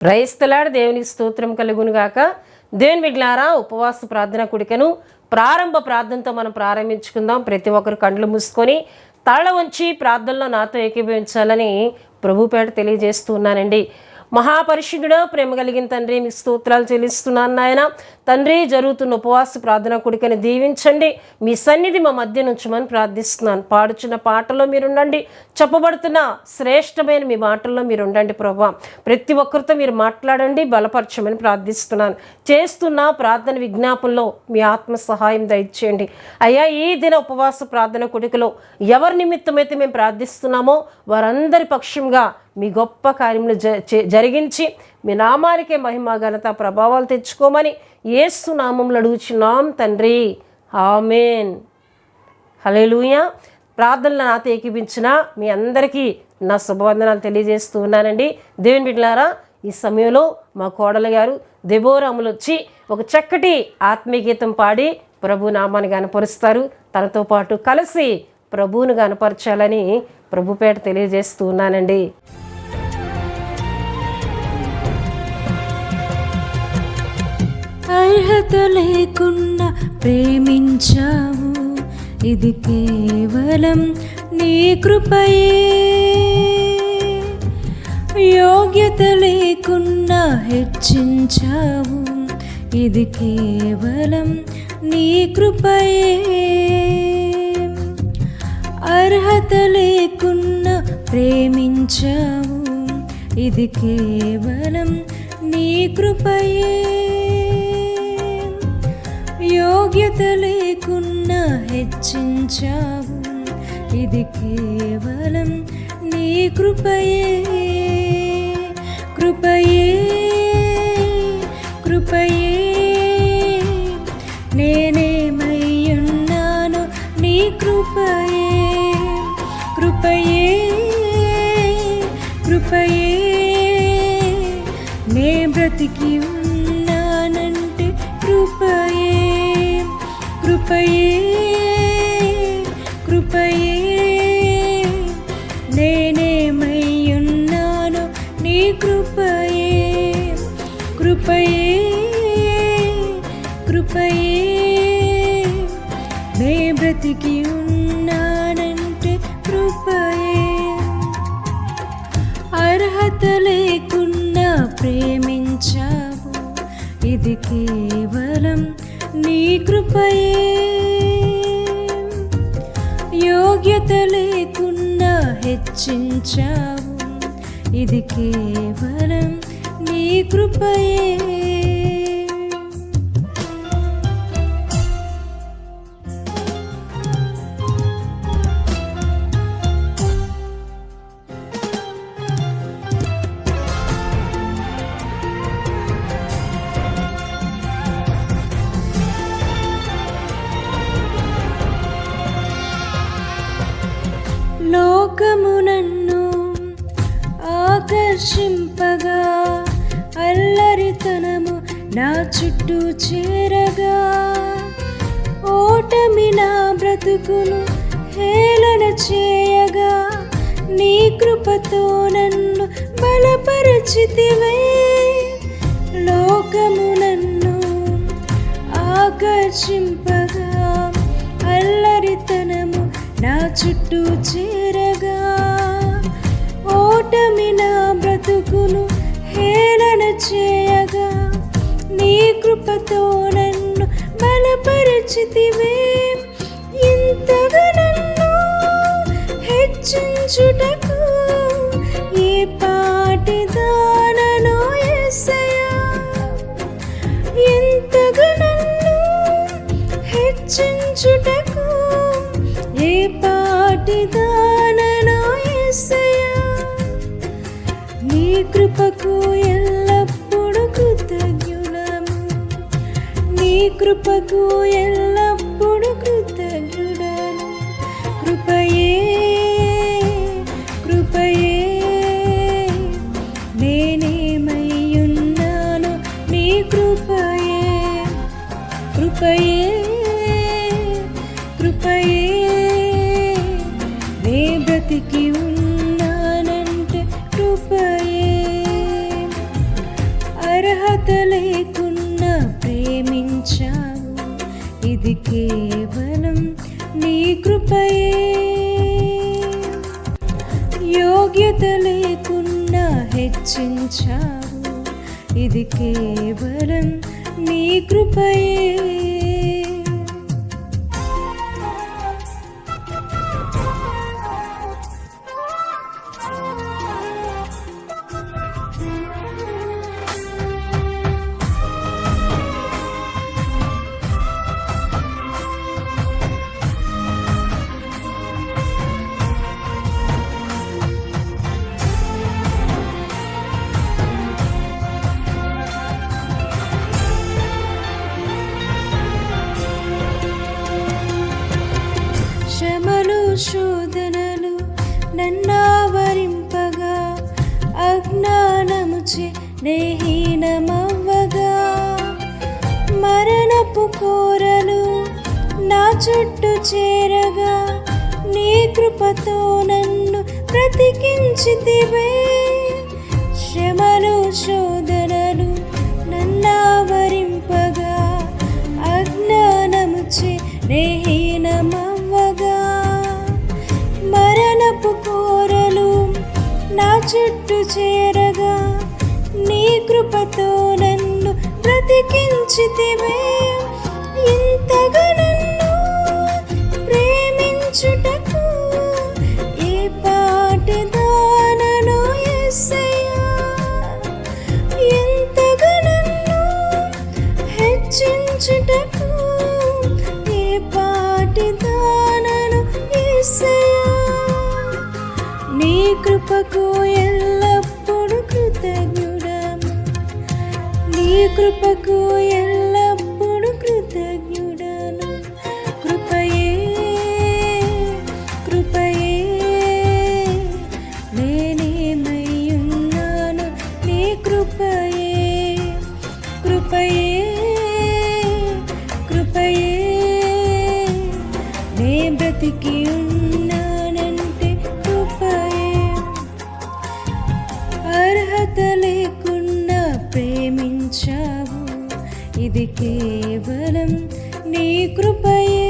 క్రైస్తలాడు దేవునికి స్తోత్రం కలుగును గాక. దేవుని బిడ్డలారా, ఉపవాస ప్రార్థన కూడికను ప్రారంభ ప్రార్థనతో మనం ప్రారంభించుకుందాం. ప్రతి ఒక్కరు కండ్లు మూసుకొని తల వంచి ప్రార్థనలో నాతో ఏకీభవించాలని ప్రభుపేట తెలియజేస్తూ ఉన్నానండి. మహాపరిశుద్ధుడు, ప్రేమ కలిగిన తండ్రి, మీ స్తోత్రాలు చెల్లిస్తున్నాను నాయన. తండ్రి, జరుగుతున్న ఉపవాస ప్రార్థన కూడికని దీవించండి. మీ సన్నిధి మా మధ్య నుంచమని ప్రార్థిస్తున్నాను. పాడుచున్న పాటల్లో మీరుండండి, చెప్పబడుతున్న శ్రేష్టమైన మీ మాటల్లో మీరు ఉండండి ప్రభువా. ప్రతి ఒక్కరితో మీరు మాట్లాడండి, బలపరచమని ప్రార్థిస్తున్నాను. చేస్తున్న ప్రార్థన విజ్ఞాపనలో మీ ఆత్మ సహాయం దయచేయండి అయ్యా. ఈ దిన ఉపవాస ప్రార్థన కూడికలో ఎవరి నిమిత్తమైతే మేము ప్రార్థిస్తున్నామో వారందరి పక్షంగా మీ గొప్ప కార్యములు జరిగించి మీ నామానికే మహిమ ఘనత ప్రభావాలు తెచ్చుకోమని యేసు నామములో అడుగుచున్నాం తండ్రి, ఆమేన్. హల్లెలూయా. ప్రార్థనలు నాతో ఏకీపించిన మీ అందరికీ నా శుభవందనాలు తెలియజేస్తూ ఉన్నానండి. దేవుని బిడ్డలారా, ఈ సమయంలో మా కోడలు గారు దెబోరాములు వచ్చి ఒక చక్కటి ఆత్మీయ గీతం పాడి ప్రభు నామాన్ని గనపరుస్తారు. తనతో పాటు కలిసి ప్రభువును గనపరచాలని ప్రభుపేట తెలియజేస్తూ ఉన్నానండి. అర్హత లేకుండా ప్రేమించావు, ఇది కేవలం నీ కృపయే. యోగ్యత లేకుండా హెచ్చించావు, ఇది కేవలం నీ కృపయే. అర్హత లేకుండా ప్రేమించావు, ఇది కేవలం నీ కృపయే. యోగ్యత లేకుండా హెచ్చించావు, ఇది కేవలం నీ కృపయే. కృపయే కృపయే నేనేమయ్యున్నాను నీ కృపయే. కృపయే కృపయే నే బ్రతికి ఉన్నానంటే కృపయే. కృపయే కృపయే నేనేమయ్యున్నాను నీ కృపయే. కృపయే కృపయే నే బ్రతికి ఉన్నానంటే కృపయే. అర్హత లేకుండా ప్రేమించావు, ఇది కేవలం నీ కృపయే. యోగ్యత లేకుండా హెచ్చించావు, ఇది కేవలం నీ కృపయే. లోకము నన్ను ఆకర్షింపగా, అల్లరితనము నా చుట్టూ చేరగా, ఓటమి నా బ్రతుకును హేళన చేయగా, నీ కృపతో నన్ను బలపరచితివే. లోకము నన్ను ఆకర్షింపగా, అల్లరితనము నా చుట్టూ చేరగా, ఓటమి నా బ్రతుకును హేళన చేయగా, నీ కృపతో నన్ను బలపరిచితివే. ఇంతగా నన్ను హెచ్చించుటకు ఏ పాటి దాననో యేసయ్యా. ఇంతగా నన్ను హెచ్చించుటకు ఏ పాటి దాననో యేసయ్యా. నీ కృపకు ఎల్లప్పుడూ కృతజ్ఞులము, నీ కృపకు ఎల్లప్పుడూ కృతజ్ఞుడను. కృపయే కృపయే నేనేమయ్యున్నాను నీ కృపయే. కృపయే కృపయే నే బ్రతికి ఉన్నానంటే కృపయే. అర్హత లేకున్నా ప్రేమించావు, ఇది కేవలం నీ కృపయే. యోగ్యత లేకున్నా హెచ్చించావు, ఇది కేవలం నీ కృపయే. శ్రమలు శోధనలు నన్నావరింపగా, అజ్ఞానముచే నేహీనమవ్వగా, మరణపు కోరలు నా చుట్టూ చేరగా, నీ కృపతో నన్ను బ్రతికించితివే. శ్రమలు శోధనలు నన్నావరింపగా, అజ్ఞానముచే నేహీనమవ్వగా, మరణపు కోరలు నా చుట్టూ చేరగా, నీ కృపతో నన్ను బ్రతికించితివే. ఇంతగా నన్ను ప్రేమించుటకు ఏ పాటి దానను యేసయ్యా. ఇంతగా నన్ను హెచ్చించుటకు ఏ పాటి దానను యేసయ్యా. నీ కృపకు ఎల్లప్పుడు కృతజ్ఞుడను, నీ కృపకు ఎల్లప్పుడు కృతజ్ఞుడను. కృపయే కృపయే నేనేమయ్యున్నాను, నీ కృపయే. కృపయే కృపయే నే బ్రతికి ఉన్నానంటే కృపయే. అర్హత లేకున్నా ప్రేమించావు, ఇది కేవలం నీ కృపయే.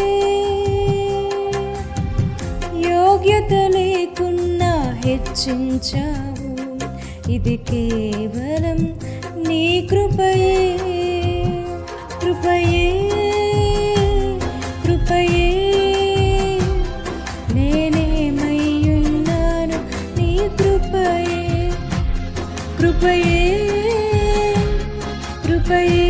యోగ్యత లేకున్నా హెచ్చించావు, ఇది కేవలం నీ కృపయే. కృపయే కృపయే నేనేమయ్యున్నాను, నీ కృపయే. కృపయే కృపయే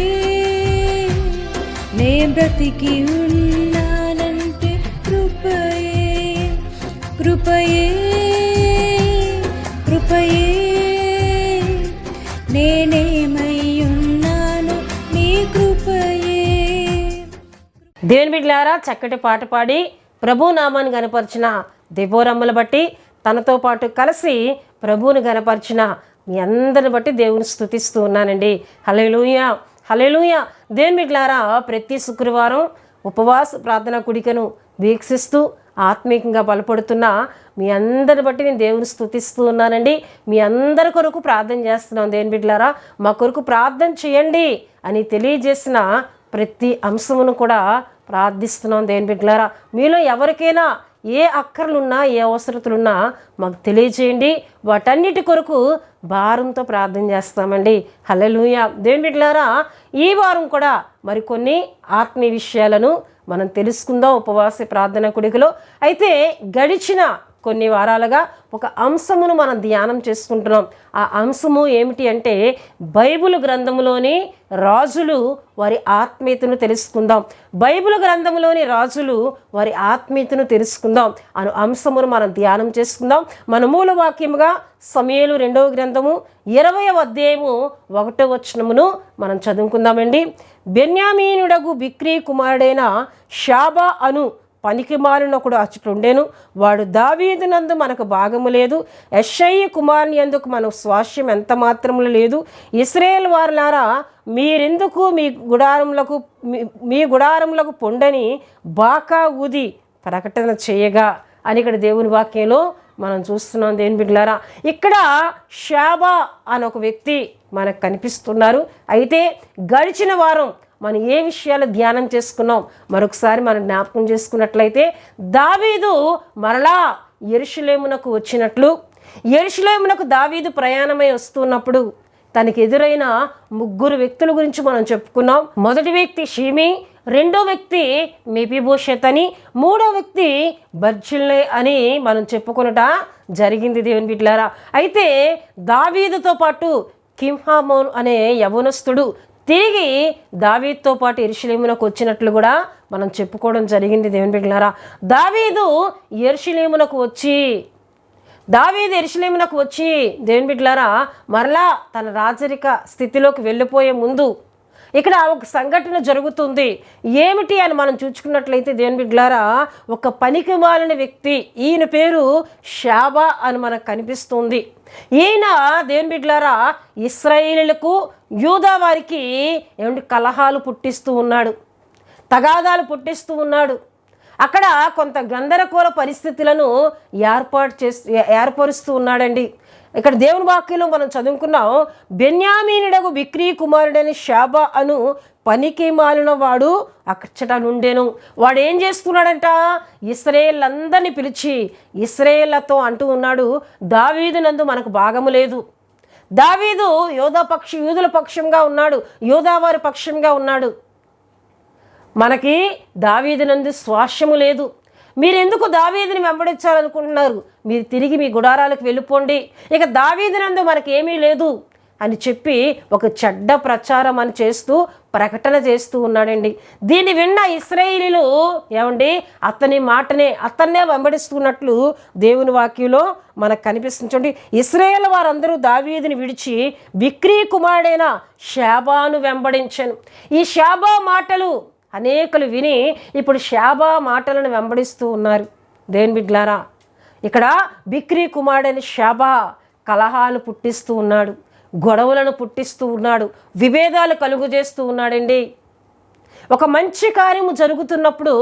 నే బ్రతికి ఉన్నానంటే కృపయే. కృపయే కృపయే నేనేమయ్యున్నాను, నీ కృపయే. దేవుని బిడ్డలారా, చక్కటి పాట పాడి ప్రభు నామాన్ని గనపరిచిన దెబోరమ్మను బట్టి, తనతో పాటు కలిసి ప్రభువుని గనపరిచిన మీ అందరిని బట్టి దేవుని స్తుతిస్తూ ఉన్నానండి. హల్లెలూయా హల్లెలూయా. దేవుని బిడ్డలారా, ప్రతి శుక్రవారం ఉపవాస ప్రార్థన కూడికను వీక్షిస్తూ ఆత్మీయంగా బలపడుతున్న మీ అందరిని బట్టి నేను దేవుని స్తుతిస్తూ ఉన్నానండి. మీ అందరి కొరకు ప్రార్థన చేస్తున్నాను. దేవుని బిడ్డలారా, మా కొరకు ప్రార్థన చేయండి అని తెలియజేసిన ప్రతి అంశమును కూడా ప్రార్థిస్తున్నాం. దేవుని బిడ్డలారా, మీలో ఎవరికైనా ఏ అక్కర్లున్నా, ఏ అవసరతలున్నా మాకు తెలియజేయండి. వాటన్నిటి కొరకు భారంతో ప్రార్థన చేస్తామండి. హల్లెలూయా. దేవుని బిడ్డలారా, ఈ వారం కూడా మరికొన్ని ఆత్మీయ విషయాలను మనం తెలుసుకుందాం ఉపవాస ప్రార్థన కూడికలో. అయితే గడిచిన కొన్ని వారాలుగా ఒక అంశమును మనం ధ్యానం చేసుకుంటున్నాం. ఆ అంశము ఏమిటి అంటే, బైబిల్ గ్రంథంలోని రాజులు వారి ఆత్మీయతను తెలుసుకుందాం. బైబిల్ గ్రంథంలోని రాజులు వారి ఆత్మీయతను తెలుసుకుందాం అను అంశమును మనం ధ్యానం చేసుకుందాం. మన మూల వాక్యముగా సమూయేలు 2వ గ్రంథము 20వ అధ్యాయము 1వ వచనమును మనం చదువుకుందామండి. బెన్యామీనుడగు బిక్రీ కుమారుడైన షాబా అను పనికిమాలినొకడు అచ్చుటుండెను. వాడు దావీదునందు మనకు భాగము లేదు, యెషయి కుమారుని యందు మనకు స్వాస్యం ఎంత మాత్రములు లేదు. ఇశ్రాయేలు వారులారా, మీరెందుకు మీ గుడారములకు పొండని బాకా ఊది ప్రకటన చేయగా అని ఇక్కడ దేవుని వాక్యంలో మనం చూస్తున్నాం దేవుని బిడ్డలారా. ఇక్కడ షాబా అని ఒక వ్యక్తి మనకు కనిపిస్తున్నారు. అయితే గడిచిన వారం మనం ఏ విషయాలు ధ్యానం చేసుకున్నాం మరొకసారి మనం జ్ఞాపకం చేసుకున్నట్లయితే, దావీదు మరలా యెరూషలేమునకు వచ్చినట్లు, యెరూషలేమునకు దావీదు ప్రయాణమై వస్తున్నప్పుడు తనకి ఎదురైన 3 వ్యక్తుల గురించి మనం చెప్పుకున్నాం. మొదటి వ్యక్తి షీమి, రెండో వ్యక్తి మెఫీబోషెత్ అని, మూడో వ్యక్తి బర్జిల్లై అని మనం చెప్పుకునట జరిగింది దేవుని బిడ్డలారా. అయితే దావీదుతో పాటు కిమ్హామోన్ అనే యవనస్తుడు తిరిగి దావీదుతో పాటు యెరూషలేమునకు వచ్చినట్లు కూడా మనం చెప్పుకోవడం జరిగింది దేవుని బిడ్డలారా. దావీదు యెరూషలేమునకు వచ్చి దేవుని బిడ్డలారా మరలా తన రాజరిక స్థితిలోకి వెళ్ళిపోయే ముందు ఇక్కడ ఒక సంఘటన జరుగుతుంది. ఏమిటి అని మనం చూసుకున్నట్లయితే దేవుని బిడ్డలారా, ఒక పనికిమాలిన వ్యక్తి, ఈయన పేరు షాబా అని మనకు కనిపిస్తుంది. ఈయన దేవుని బిడ్డలారా ఇశ్రాయేలీయులకు యూదా వారికి కలహాలు పుట్టిస్తూ ఉన్నాడు, తగాదాలు పుట్టిస్తూ ఉన్నాడు. అక్కడ కొంత గందరగోళ పరిస్థితులను ఏర్పరుస్తూ ఉన్నాడండి. ఇక్కడ దేవుని వాక్యంలో మనం చదువుకున్నాం, బెన్యామీనుడగు బిక్రీ కుమారుడని షాబా అను పనికి మాలిన వాడు అక్కడట నుండెను. వాడు ఏం చేస్తున్నాడంట, ఇశ్రాయేలందరినీ పిలిచి ఇశ్రాయేళ్లతో అంటూ ఉన్నాడు, దావీదు నందు మనకు భాగము లేదు. దావీదు యూదుల పక్షంగా ఉన్నాడు, యూదావారి పక్షంగా ఉన్నాడు. మనకి దావీదునందు స్వాస్యము లేదు. మీరెందుకు దావీదుని వెంబడించాలనుకుంటున్నారు? మీరు తిరిగి మీ గుడారాలకు వెళ్ళిపోండి, ఇక దావీదునందు మనకేమీ లేదు అని చెప్పి ఒక చెడ్డ ప్రచారం అని చేస్తూ ప్రకటన చేస్తూ ఉన్నాడండి. దీన్ని విన్న ఇశ్రాయేలీయులు అతన్నే వెంబడిస్తున్నట్లు దేవుని వాక్యంలో మనకు కనిపిస్తుంది. చూడండి, ఇశ్రాయేల్ వారందరూ దావీదుని విడిచి బిక్రీ కుమారుడైన షాబాను వెంబడించాను. ఈ షాబా మాటలు అనేకులు విని ఇప్పుడు షాబా మాటలను వెంబడిస్తూ ఉన్నారు. దేవుని బిడ్డలారా, ఇక్కడ బిక్రీ కుమారుడైన షాబా కలహాలు పుట్టిస్తూ ఉన్నాడు, గొడవలను పుట్టిస్తూ ఉన్నాడు, విభేదాలు కలుగు చేస్తూ ఉన్నాడండి. ఒక మంచి కార్యము జరుగుతున్నప్పుడు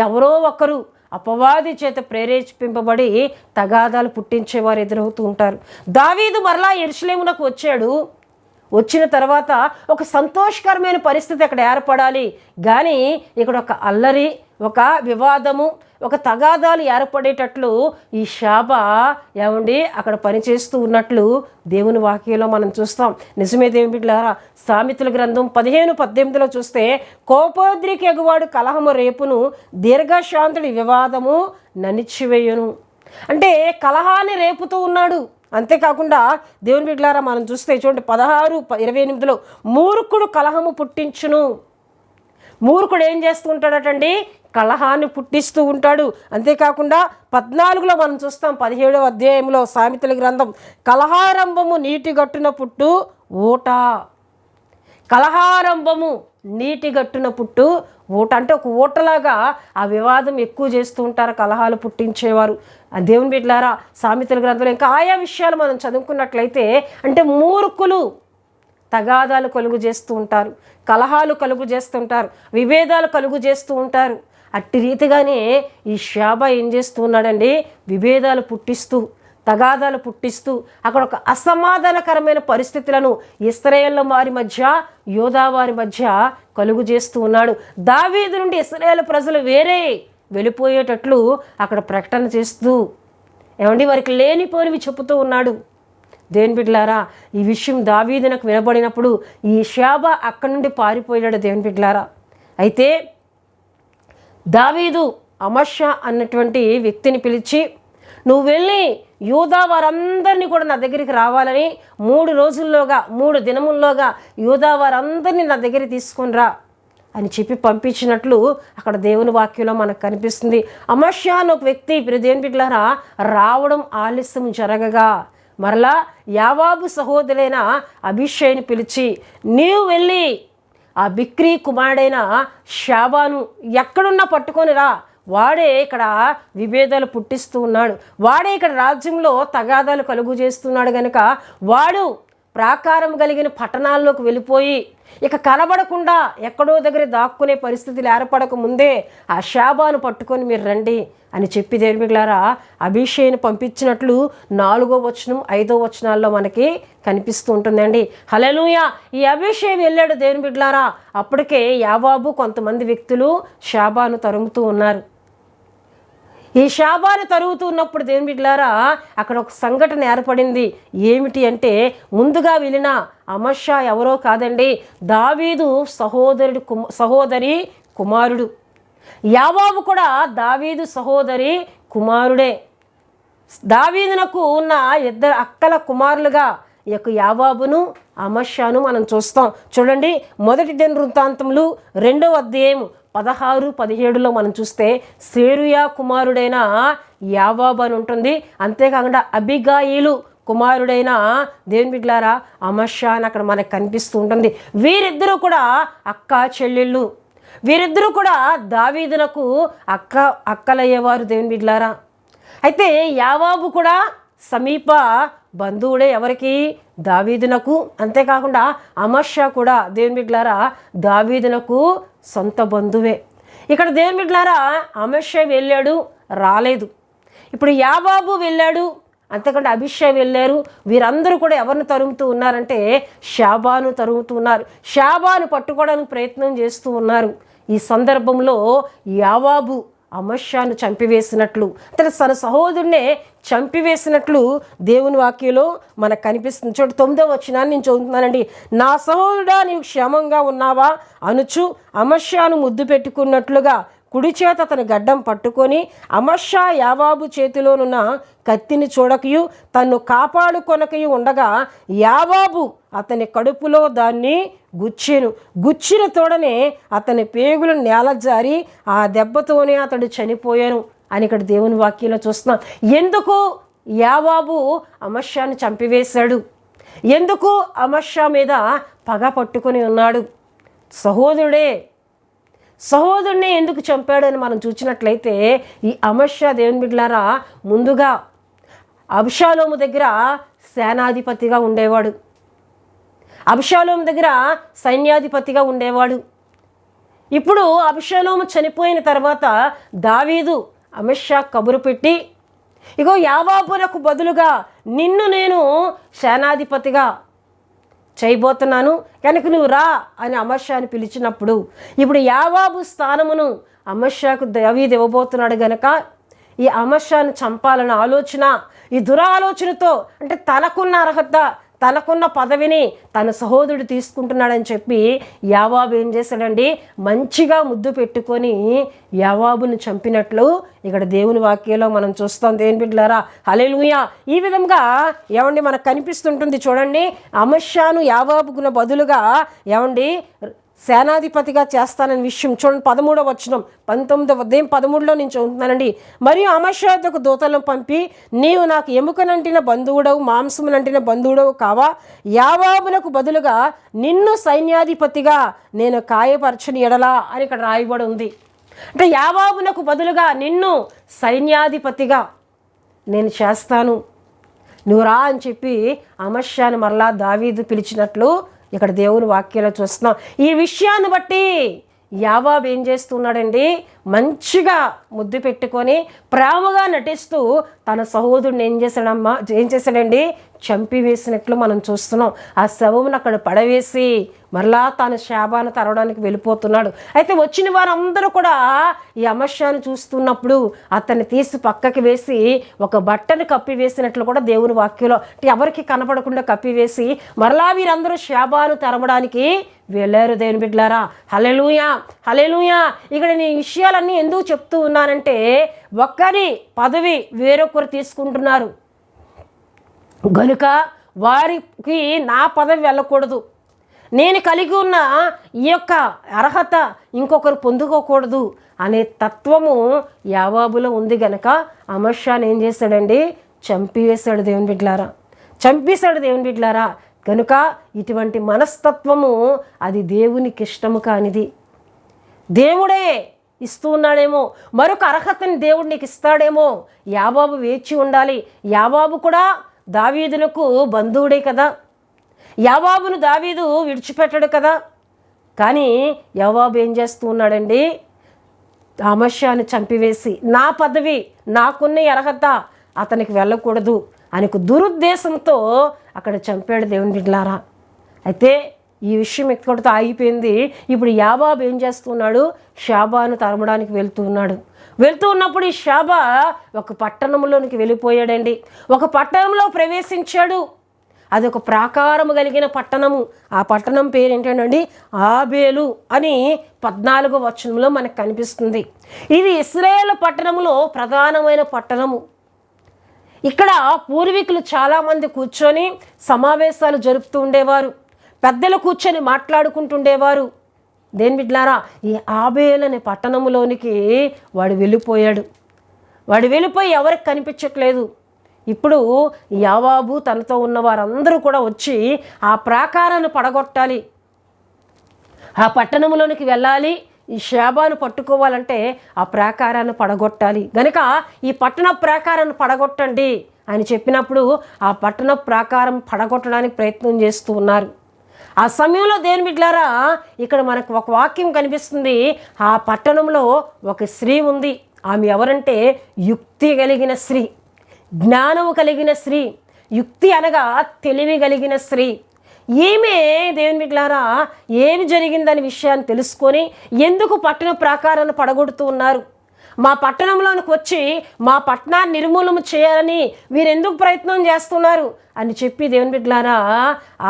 ఎవరో ఒకరు అపవాది చేత ప్రేరేపింపబడి తగాదాలు పుట్టించేవారు ఎదురవుతూ ఉంటారు. దావీదు మరలా యెరూషలేమునకు వచ్చాడు. వచ్చిన తర్వాత ఒక సంతోషకరమైన పరిస్థితి అక్కడ ఏర్పడాలి, కానీ ఇక్కడ ఒక అల్లరి, ఒక వివాదము, ఒక తగాదాలు ఏర్పడేటట్లు ఈ షాబా అక్కడ పనిచేస్తూ ఉన్నట్లు దేవుని వాక్యంలో మనం చూస్తాం. నిజమే దేవుని బిడ్డలారా, సామెతల గ్రంథం 15:18 చూస్తే, కోపోద్రికి ఎగువాడు కలహము రేపును, దీర్ఘశాంతుడి వివాదము ననిచివేయును. అంటే కలహాన్ని రేపుతూ ఉన్నాడు. అంతేకాకుండా దేవుని బిడ్డలారా మనం చూస్తే చూడండి 16:28 మూర్ఖుడు కలహము పుట్టించును. మూర్ఖుడు ఏం చేస్తూ ఉంటాడటండి, కలహాన్ని పుట్టిస్తూ ఉంటాడు. అంతేకాకుండా 14 మనం చూస్తాం, 17వ అధ్యాయంలో సామెతల గ్రంథం, కలహారంభము నీటి గట్టున పుట్టు ఊట. కలహారంభము నీటి గట్టున పుట్టు ఊట అంటే ఒక ఊటలాగా ఆ వివాదం ఎక్కువ చేస్తూ ఉంటారు కలహాలు పుట్టించేవారు. ఆ దేవుని బిడ్డలారా, సామెతల గ్రంథంలో ఇంకా ఆయా విషయాలు మనం చదువుకున్నట్లయితే, అంటే మూర్ఖులు తగాదాలు కలుగు చేస్తూ ఉంటారు, కలహాలు కలుగు చేస్తుంటారు, విభేదాలు కలుగు చేస్తూ ఉంటారు. అట్టి రీతిగానే ఈ షాబా ఏం చేస్తూ ఉన్నాడండి, విభేదాలు పుట్టిస్తూ, తగాదాలు పుట్టిస్తూ అక్కడ ఒక అసమాధానకరమైన పరిస్థితులను ఇశ్రాయేల్ వారి మధ్య, యూదా వారి మధ్య కలుగు చేస్తూ ఉన్నాడు. దావీదు నుండి ఇశ్రాయేల్ ప్రజలు వేరే వెళ్ళిపోయేటట్లు అక్కడ ప్రకటన చేస్తూ వారికి లేనిపోనివి చెబుతూ ఉన్నాడు. దేవుని బిడ్డలారా, ఈ విషయం దావీదునకు వినబడినప్పుడు ఈ షాబా అక్కడి నుండి పారిపోయాడు. దేవుని బిడ్డలారా, అయితే దావీదు అమష్యా అన్నటువంటి వ్యక్తిని పిలిచి, నువ్వు వెళ్ళి యూదా వారందరినీ కూడా నా దగ్గరికి రావాలని 3 దినముల్లోగా యూదా వారందరినీ నా దగ్గరికి తీసుకొని రా అని చెప్పి పంపించినట్లు అక్కడ దేవుని వాక్యంలో మనకు కనిపిస్తుంది. అమష్యా అని ఒక వ్యక్తి దేవుని బిడ్డలారా రావడం ఆలస్యం జరగగా మరలా యావాబు సహోదరుడైన అబీషైని పిలిచి, నీవు వెళ్ళి ఆ బిక్రీ కుమారుడైన షాబాను ఎక్కడున్నా పట్టుకొని రా, వాడే ఇక్కడ విభేదాలు పుట్టిస్తూ ఉన్నాడు, వాడే ఇక్కడ రాజ్యంలో తగాదాలు కలుగు చేస్తున్నాడు కనుక వాడు ప్రాకారం కలిగిన పట్టణాల్లోకి వెళ్ళిపోయి ఇక కనబడకుండా ఎక్కడో దగ్గర దాక్కునే పరిస్థితులు ఏర్పడక ముందే ఆ శాబాను పట్టుకొని మీరు రండి అని చెప్పి దేవుని బిడ్డలారా అభిషేక్ని పంపించినట్లు 4వ వచనం 5వ వచనాల్లో మనకి కనిపిస్తూ ఉంటుందండి. హల్లెలూయా. ఈ అభిషేక్ వెళ్ళాడు దేవుని బిడ్డలారా. అప్పటికే యావాబు కొంతమంది వ్యక్తులు శాబాను తరుముతూ ఉన్నారు. ఈ శాబాను తరుగుతూ ఉన్నప్పుడు దేవుని బిడ్డలారా అక్కడ ఒక సంఘటన ఏర్పడింది. ఏమిటి అంటే ముందుగా వెళ్ళిన అమష్యా ఎవరో కాదండి, దావీదు సహోదరి కుమారుడు. యావాబు కూడా దావీదు సహోదరి కుమారుడే. దావీదునకు ఉన్న 2 అక్కల కుమారులుగా ఈ యొక్క యావాబును అమష్యాను మనం చూస్తాం. చూడండి, 1 దినవృత్తాంతములు 2వ అధ్యాయం 16-17లో మనం చూస్తే సేరుయా కుమారుడైన యావాబు అని ఉంటుంది. అంతేకాకుండా అబిగాయిలు కుమారుడైన దేవుని బిడ్డలారా అమష్యా అని అక్కడ మనకు కనిపిస్తూ ఉంటుంది. వీరిద్దరూ కూడా అక్క చెల్లెళ్ళు. వీరిద్దరూ కూడా దావీదునకు అక్కలయ్యేవారు దేవుని బిడ్డలారా. అయితే యావాబు కూడా సమీప బంధువుడే ఎవరికి? దావీదునకు. అంతేకాకుండా అమష్యా కూడా దేవుని బిడ్డలారా దావీదునకు సొంత బంధువే. ఇక్కడ దేవుని బిడ్డలారా అమష్యా వెళ్ళాడు, రాలేదు. ఇప్పుడు యావాబు వెళ్ళాడు, అంతేకాకుండా అభిషేక్ వెళ్ళారు. వీరందరూ కూడా ఎవరిని తరుముతూ ఉన్నారంటే శాబాను తరుముతూ ఉన్నారు. శాబాను పట్టుకోవడానికి ప్రయత్నం చేస్తూ ఉన్నారు. ఈ సందర్భంలో యావాబు అమష్యాను చంపివేసినట్లు, తన సహోదరునే చంపివేసినట్లు దేవుని వాక్యంలో మనకు కనిపిస్తుంది. చూడండి, 9వ వచనాన్ని నేను చదువుతున్నానండి. నా సహోదరుడా నీవు క్షేమంగా ఉన్నావా అనుచు అమష్యాను ముద్దు పెట్టుకున్నట్లుగా కుడి చేత అతని గడ్డం పట్టుకొని అమష్యా యావాబు చేతిలోనున్న కత్తిని చూడకయు తన్ను కాపాడుకొనకయు ఉండగా యావాబు అతని కడుపులో దాన్ని గుచ్చెను. గుచ్చిన తోడనే అతని పేగులు నేల జారి ఆ దెబ్బతోనే అతడు చనిపోయాను అని ఇక్కడ దేవుని వాక్యంలో చూస్తున్నాం. ఎందుకు యావాబు అమష్యాను చంపివేశాడు? ఎందుకు అమష్యా మీద పగ పట్టుకొని ఉన్నాడు? సహోదరుడిని ఎందుకు చంపాడని మనం చూసినట్లయితే ఈ అమష్యా దేవుని బిడ్డలారా ముందుగా అబ్షాలోము దగ్గర సేనాధిపతిగా ఉండేవాడు. అబ్షాలోము దగ్గర సైన్యాధిపతిగా ఉండేవాడు. ఇప్పుడు అబ్షాలోము చనిపోయిన తర్వాత దావీదు అమష్యా కబురు పెట్టి, ఇగో యావాబునకు బదులుగా నిన్ను నేను సేనాధిపతిగా చేయబోతున్నాను, కనుక నువ్వు రా అని అమష్యాను పిలిచినప్పుడు ఇప్పుడు యావాబు స్థానమును అమష్యాకు దావీదు ఇవ్వబోతున్నాడు గనక ఈ అమష్యాను చంపాలన్న ఆలోచన, ఈ దురాలోచనతో, అంటే తనకున్న అర్హత, తనకున్న పదవిని తన సహోదరుడు తీసుకుంటున్నాడని చెప్పి యావాబు ఏం చేశాడండి, మంచిగా ముద్దు పెట్టుకొని యావాబును చంపినట్లు ఇక్కడ దేవుని వాక్యంలో మనం చూస్తాం. దేవుని బిడ్డలారా హల్లెలూయా. ఈ విధంగా ఏమండి మనకు కనిపిస్తుంటుంది. చూడండి, అమష్యాను యావాబుకున్న బదులుగా ఏమండి సేనాధిపతిగా చేస్తానని విషయం చూడండి. 13వ వచనం 19వ అధ్యాయం 13లో నేను చదువుతున్నానండి. మరియు అమష్యాకు దూతలను పంపి, నీవు నాకు ఎముకనంటిన బంధువుడవు, మాంసమునంటిన బంధువుడవు కావా? యావాబునకు బదులుగా నిన్ను సైన్యాధిపతిగా నేను కాయపరచని ఎడలా అని ఇక్కడ రాయబడి ఉంది. అంటే యావాబునకు బదులుగా నిన్ను సైన్యాధిపతిగా నేను చేస్తాను, నువ్వు రా అని చెప్పి అమష్యాను మరలా దావీదు పిలిచినట్లు ఇక్కడ దేవుని వాక్యాలు చూస్తున్నాం. ఈ విషయాన్ని బట్టి యావాబు ఏం చేస్తున్నాడండి, మంచిగా ముద్దు పెట్టుకొని ప్రేమగా నటిస్తూ తన సహోదరుడిని ఏం చేశాడండి, చంపివేసినట్లు మనం చూస్తున్నాం. ఆ శవమును అక్కడ పడవేసి మరలా తాను శాబాను తరవడానికి వెళ్ళిపోతున్నాడు. అయితే వచ్చిన వారందరూ కూడా ఈ అమష్యాను చూస్తున్నప్పుడు అతన్ని తీసి పక్కకి వేసి ఒక బట్టను కప్పివేసినట్లు కూడా దేవుని వాక్యంలో, ఎవరికి కనపడకుండా కప్పివేసి మరలా వీరందరూ శాబాను తరవడానికి వెళ్ళారు. దేవుని బిడ్డలారా హల్లెలూయా, హల్లెలూయా. ఇక్కడ నేను ఈ విషయాలన్నీ ఎందుకు చెప్తూ ఉన్నానంటే, ఒక్కరి పదవి వేరొకరు తీసుకుంటున్నారు గనుక వారికి నా పదవి వెళ్ళకూడదు, నేను కలిగి ఉన్న ఈ యొక్క అర్హత ఇంకొకరు పొందుకోకూడదు అనే తత్వము యావాబులో ఉంది గనక అమష్యాను ఏం చేశాడండి, చంపివేశాడు. దేవుని బిడ్డలారా చంపేశాడు. దేవుని బిడ్డలారా కనుక ఇటువంటి మనస్తత్వము అది దేవునికి ఇష్టము కానిది. దేవుడే ఇస్తూ ఉన్నాడేమో, మరొక అర్హతని దేవుడు నీకు ఇస్తాడేమో. యావాబు వేచి ఉండాలి. యావాబు కూడా దావీదునకు బంధువుడే కదా. యోవాబును దావీదు విడిచిపెట్టాడు కదా. కానీ యోవాబు ఏం చేస్తూ ఉన్నాడండి, అమస్యాను చంపివేసి నా పదవి, నాకున్న అర్హత అతనికి వెళ్ళకూడదు అని దురుద్దేశంతో అక్కడ చంపాడు దేవుని బిడ్డలారా. అయితే ఈ విషయం ఎక్కడితో ఆగిపోయింది. ఇప్పుడు యోవాబు ఏం చేస్తున్నాడు, షాబాను తరమడానికి వెళ్తూ ఉన్నప్పుడు ఈ షాబా ఒక పట్టణంలోనికి వెళ్ళిపోయాడండి. ఒక పట్టణంలో ప్రవేశించాడు. అది ఒక ప్రాకారము కలిగిన పట్టణము. ఆ పట్టణం పేరు ఏంటండి, ఆబేలు అని 14వ వచనంలో మనకు కనిపిస్తుంది. ఇది ఇశ్రాయేలు పట్టణంలో ప్రధానమైన పట్టణము. ఇక్కడ పూర్వీకులు చాలామంది కూర్చొని సమావేశాలు జరుపుతూ ఉండేవారు. పెద్దలు కూర్చొని మాట్లాడుకుంటుండేవారు. దేని బిడ్డలారా, ఈ ఆబేలు అనే పట్టణంలోనికి వాడు వెళ్ళిపోయి ఎవరికి కనిపించట్లేదు. ఇప్పుడు యోవాబు తనతో ఉన్న వారందరూ కూడా వచ్చి ఆ ప్రాకారాన్ని పడగొట్టాలి, ఆ పట్టణంలోనికి వెళ్ళాలి. ఈ షాబాను పట్టుకోవాలంటే ఆ ప్రాకారాన్ని పడగొట్టాలి. గనుక ఈ పట్టణ ప్రాకారాన్ని పడగొట్టండి అని చెప్పినప్పుడు ఆ పట్టణ ప్రాకారం పడగొట్టడానికి ప్రయత్నం చేస్తూ ఉన్నారు. ఆ సమయంలో దేని బిడ్డలారా, ఇక్కడ మనకు ఒక వాక్యం కనిపిస్తుంది. ఆ పట్టణంలో ఒక స్త్రీ ఉంది. ఆమె ఎవరంటే యుక్తి కలిగిన స్త్రీ, జ్ఞానము కలిగిన స్త్రీ. యుక్తి అనగా తెలివి కలిగిన స్త్రీ. ఈమె దేవుని బిడ్డలారా ఏమి జరిగిందని విషయాన్ని తెలుసుకొని ఎందుకు పట్టణ ప్రాకారాన్ని పడగొడుతూ ఉన్నారు, మా పట్టణంలోనికి వచ్చి మా పట్టణాన్ని నిర్మూలన చేయాలని వీరెందుకు ప్రయత్నం చేస్తున్నారు అని చెప్పి దేవుని బిడ్డలారా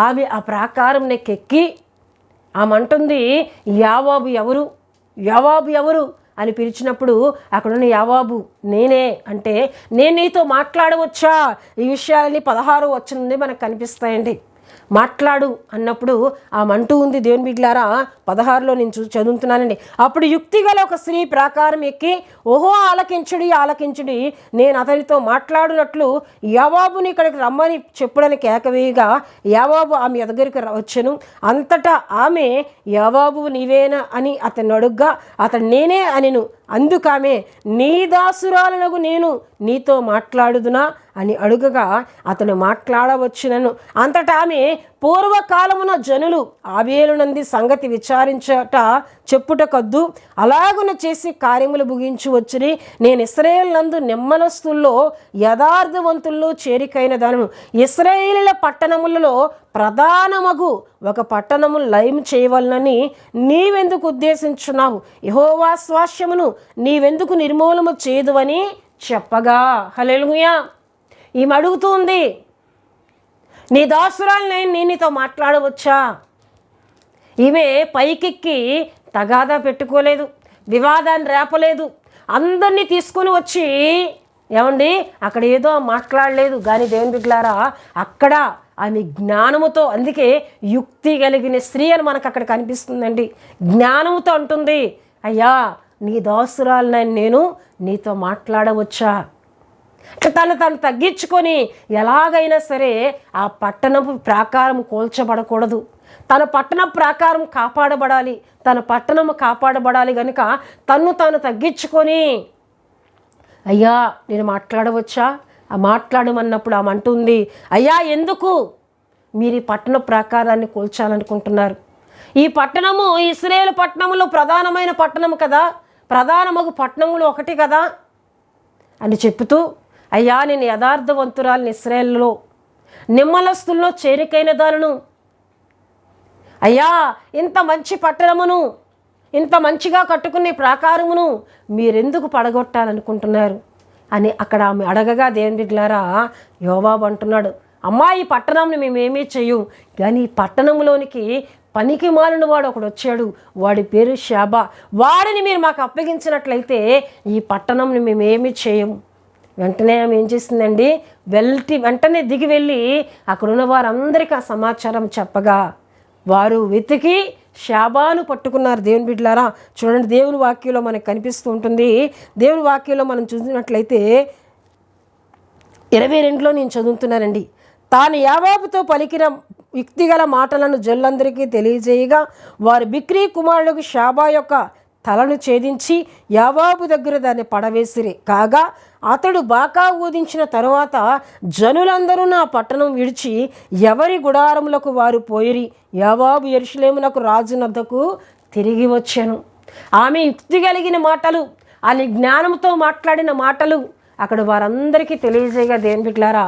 ఆమె ఆ ప్రాకారం నెక్కెక్కి ఆమె అంటుంది, యోవాబు ఎవరు అని పిలిచినప్పుడు అక్కడున్న యోవాబు నేనే అంటే, నేను నీతో మాట్లాడవచ్చా? ఈ విషయాలని 16వ వచనం నుండి మనకు కనిపిస్తాయండి. మాట్లాడు అన్నప్పుడు ఆమె అంటూ ఉంది దేవుని బిడ్డలారా 16లో నేను చదువుతున్నానండి. అప్పుడు యుక్తి గల ఒక స్త్రీ ప్రాకారం ఎక్కి, ఓహో ఆలకించుడి, నేను అతనితో మాట్లాడినట్లు యోవాబుని ఇక్కడికి రమ్మని చెప్పడానికి ఏకవేయిగా యోవాబు ఆమె దగ్గరికి వచ్చెను. అంతటా ఆమె యోవాబు నీవేనా అని అతన్ని అడుగ్గా అతడు నేనే అనిను. అందుకామె నీ దాసురాలనగు నేను నీతో మాట్లాడుదునా అని అడుగగా అతను మాట్లాడవచ్చునను. అంతటా ఆమె పూర్వకాలమున జనులు ఆబేలునంది సంగతి విచారించట చెప్పుటకద్దు, అలాగున చేసి కార్యములు ముగించి వచ్చి నేను ఇశ్రాయేలు నందు నెమ్మలస్తుల్లో యథార్థవంతుల్లో చేరికైన దానను. ఇశ్రాయేలుల పట్టణములలో ప్రధానమగు ఒక పట్టణము లయం చేయవలనని నీవెందుకు ఉద్దేశించున్నావు? యెహోవా స్వాస్యమును నీవెందుకు నిర్మూలము చేయదువని చెప్పగా. హల్లెలూయా. ఈమె అడుగుతుంది, నీ దాసురాల్ని నేను నీతో మాట్లాడవచ్చా? ఈమె పైకెక్కి తగాదా పెట్టుకోలేదు, వివాదాన్ని రేపలేదు, అందరినీ తీసుకొని వచ్చి ఏమండి అక్కడ ఏదో మాట్లాడలేదు. కానీ దేవుని బిడ్డలారా అక్కడ ఆమె జ్ఞానముతో, అందుకే యుక్తి కలిగిన స్త్రీ అని మనకు అక్కడ కనిపిస్తుందండి. జ్ఞానముతో అంటుంది, అయ్యా నీ దాసురాలని నేను నీతో మాట్లాడవచ్చా? తను తగ్గించుకొని ఎలాగైనా సరే ఆ పట్టణపు ప్రాకారం కూల్చబడకూడదు, తన పట్టణ ప్రాకారం కాపాడబడాలి, తన పట్టణము కాపాడబడాలి. కనుక తాను తగ్గించుకొని అయ్యా నేను మాట్లాడవచ్చా? ఆ మాట్లాడమన్నప్పుడు ఆమె అంటుంది, అయ్యా ఎందుకు మీరు ఈ పట్టణ ప్రాకారాన్ని కూల్చాలనుకుంటున్నారు? ఈ పట్టణము ఇశ్రాయేలు పట్టణములో ప్రధానమైన పట్టణము కదా, ప్రధానమగు పట్టణములు ఒకటి కదా అని చెప్తూ, అయ్యా నేను యథార్థవంతురాలిని, ఇశ్రాయేలులో నిమ్మలస్తుల్లో చేరికైన దానిను, అయ్యా ఇంత మంచి పట్టణమును, ఇంత మంచిగా కట్టుకునే ప్రాకారమును మీరెందుకు పడగొట్టాలనుకుంటున్నారు అని అక్కడ ఆమె అడగగా దేవుని బిడ్డలారా యోవాబు అంటున్నాడు, అమ్మా ఈ పట్టణంని మేమేమీ చెయ్యం, కానీ ఈ పట్టణంలోనికి పనికి మాలిన వాడు ఒకడు వచ్చాడు, వాడి పేరు షాబా, వాడిని మీరు మాకు అప్పగించినట్లయితే ఈ పట్టణంని మేమేమీ చేయము. వెంటనే ఆమె ఏం చేసిందండి, వెంటనే దిగి వెళ్ళి అక్కడున్న వారందరికీ ఆ సమాచారం చెప్పగా వారు వెతికి షాబాను పట్టుకున్నారు. దేవుని బిడ్డలారా చూడండి, దేవుని వాక్యంలో మనకు కనిపిస్తూ ఉంటుంది. దేవుని వాక్యంలో మనం చూసినట్లయితే 22లో నేను చదువుతున్నానండి. తాను యోవాబుతో పలికిన యుక్తిగల మాటలను జనులందరికీ తెలియజేయగా వారు బిక్రీ కుమారులకు షాబా యొక్క తలను ఛేదించి యావాబు దగ్గర దాన్ని పడవేసిరి. కాగా అతడు బాకా ఊదించిన తరువాత జనులందరూ నా పట్టణం విడిచి ఎవరి గుడారములకు వారు పోయిరి. యావాబు యెరూషలేమునకు రాజునద్దకు తిరిగి వచ్చాను. ఆమె యుక్తి కలిగిన మాటలు, ఆమె జ్ఞానంతో మాట్లాడిన మాటలు అక్కడ వారందరికీ తెలియజేయగా దేవుని బిడ్డలారా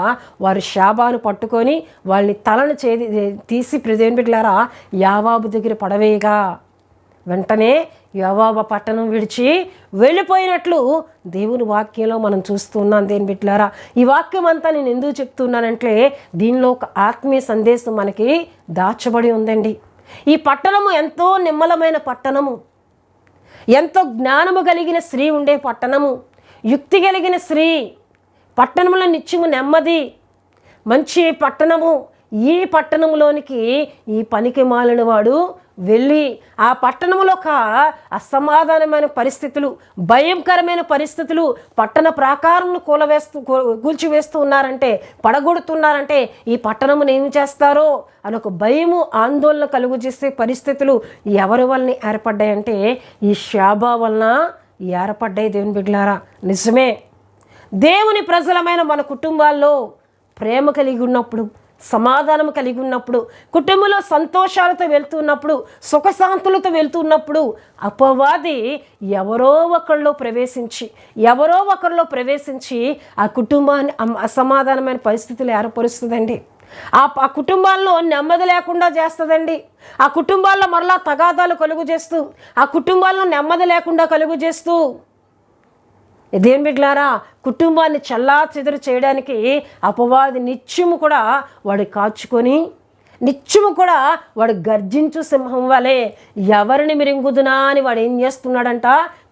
వారు శాబాను పట్టుకొని వాళ్ళని తలను తీసి దేవుని బిడ్డలారా యావాబు దగ్గర పడవేయగా వెంటనే యావాబు పట్టణం విడిచి వెళ్ళిపోయినట్లు దేవుని వాక్యంలో మనం చూస్తున్నాం. దేవుని బిడ్డలారా ఈ వాక్యం అంతా నేను ఎందుకు చెప్తున్నానంటే దీనిలో ఒక ఆత్మీయ సందేశం మనకి దాచబడి ఉందండి. ఈ పట్టణము ఎంతో నిమ్మలమైన పట్టణము, ఎంతో జ్ఞానము కలిగిన స్త్రీ ఉండే పట్టణము, యుక్తి కలిగిన స్త్రీ, పట్టణంలో నిత్యము నెమ్మది, మంచి పట్టణము. ఈ పట్టణంలోనికి ఈ పనికి మాలిన వాడు వెళ్ళి ఆ పట్టణంలో ఒక అసమాధానమైన పరిస్థితులు, భయంకరమైన పరిస్థితులు, పట్టణ ప్రాకారంను కూల్చివేస్తూ ఉన్నారంటే, పడగొడుతున్నారంటే ఈ పట్టణమును ఏం చేస్తారో అని ఒక భయము, ఆందోళన కలుగు చేసే పరిస్థితులు ఎవరి వలన ఏర్పడ్డాయంటే ఈ శాబా వలన ఏర్పడ్డాయి. దేవుని బిడ్డలారా నిజమే. దేవుని ప్రజలమైన మన కుటుంబాల్లో ప్రేమ కలిగి ఉన్నప్పుడు, సమాధానం కలిగి ఉన్నప్పుడు, కుటుంబంలో సంతోషాలతో వెళ్తున్నప్పుడు, సుఖశాంతులతో వెళ్తున్నప్పుడు అపవాది ఎవరో ఒకరిలో ప్రవేశించి ఆ కుటుంబాన్ని అసమాధానమైన పరిస్థితులు ఏర్పరుస్తుందండి. ఆ కుటుంబాల్లో నెమ్మది లేకుండా చేస్తుందండి. ఆ కుటుంబాల్లో మరలా తగాదాలు కలుగు చేస్తూ, ఆ కుటుంబాల్లో నెమ్మది లేకుండా కలుగు చేస్తూ దేవుని బిడ్డలారా కుటుంబాన్ని చెల్లాచెదురు చేయడానికి అపవాది నిత్యము కూడా వాడు కాచుకొని, నిత్యము కూడా వాడు గర్జించు సింహం వలె ఎవరిని మిరింగుదునా అని వాడు ఏం చేస్తున్నాడంట,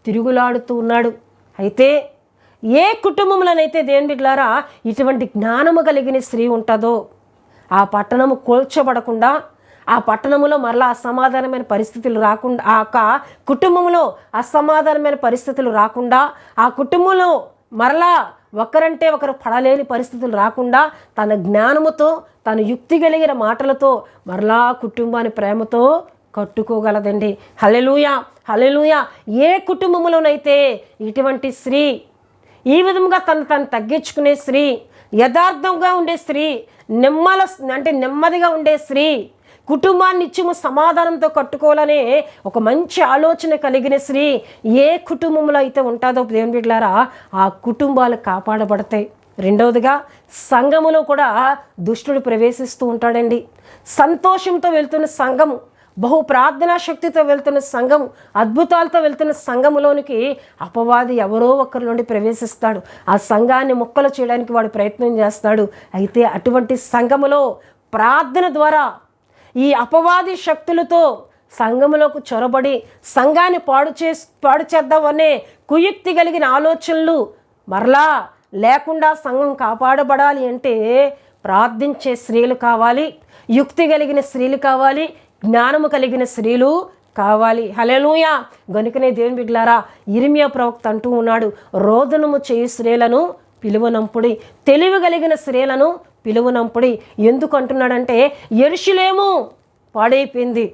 తిరుగులాడుతూ ఉన్నాడు. అయితే ఏ కుటుంబంలోనైతే దేవుని బిడ్డలారా ఇటువంటి జ్ఞానము కలిగిన స్త్రీ ఉంటుందో ఆ పట్టణము కూల్చబడకుండా, ఆ పట్టణంలో మరలా అసమాధానమైన పరిస్థితులు రాకుండా, ఆ కుటుంబంలో అసమాధానమైన పరిస్థితులు రాకుండా, ఆ కుటుంబంలో మరలా ఒకరంటే ఒకరు పడలేని పరిస్థితులు రాకుండా తన జ్ఞానముతో, తన యుక్తి కలిగిన మాటలతో మరలా కుటుంబాన్ని ప్రేమతో కట్టుకోగలదండి. హల్లెలూయా, హల్లెలూయా. ఏ కుటుంబంలోనైతే ఇటువంటి స్త్రీ ఈ విధంగా తను తగ్గించుకునే స్త్రీ, యథార్థంగా ఉండే స్త్రీ, నెమ్మదిగా ఉండే స్త్రీ, కుటుంబాన్ని నిత్యము సమాధానంతో కట్టుకోవాలనే ఒక మంచి ఆలోచన కలిగిన స్త్రీ ఏ కుటుంబంలో అయితే ఉంటుందో దేవుని బిడ్డలారా ఆ కుటుంబాలు కాపాడబడతాయి. రెండవదిగా సంఘములో కూడా దుష్టుడు ప్రవేశిస్తూ ఉంటాడండి. సంతోషంతో వెళ్తున్న సంఘము, బహు ప్రార్థనా శక్తితో వెళ్తున్న సంఘం, అద్భుతాలతో వెళ్తున్న సంఘములోనికి అపవాది ఎవరో ఒకరి నుండి ప్రవేశిస్తాడు. ఆ సంఘాన్ని ముక్కలు చేయడానికి వాడు ప్రయత్నం చేస్తాడు. అయితే అటువంటి సంఘములో ప్రార్థన ద్వారా ఈ అపవాది శక్తులతో సంఘములోకి చొరబడి సంఘాన్ని పాడు చేద్దామనే కుయుక్తి కలిగిన ఆలోచనలు మరలా లేకుండా సంఘం కాపాడబడాలి అంటే ప్రార్థించే స్త్రీలు కావాలి, యుక్తి కలిగిన స్త్రీలు కావాలి, జ్ఞానము కలిగిన స్త్రీలు కావాలి. హల్లెలూయా. గనుకనే దేవుని బిడ్డలారా ఇర్మియా ప్రవక్త అంటూ ఉన్నాడు, రోదనము చేయు స్త్రీలను పిలువనంపుడి, తెలివి కలిగిన స్త్రీలను పిలువనంపుడి. ఎందుకు అంటున్నాడంటే యెరూషలేము పాడైపోయింది,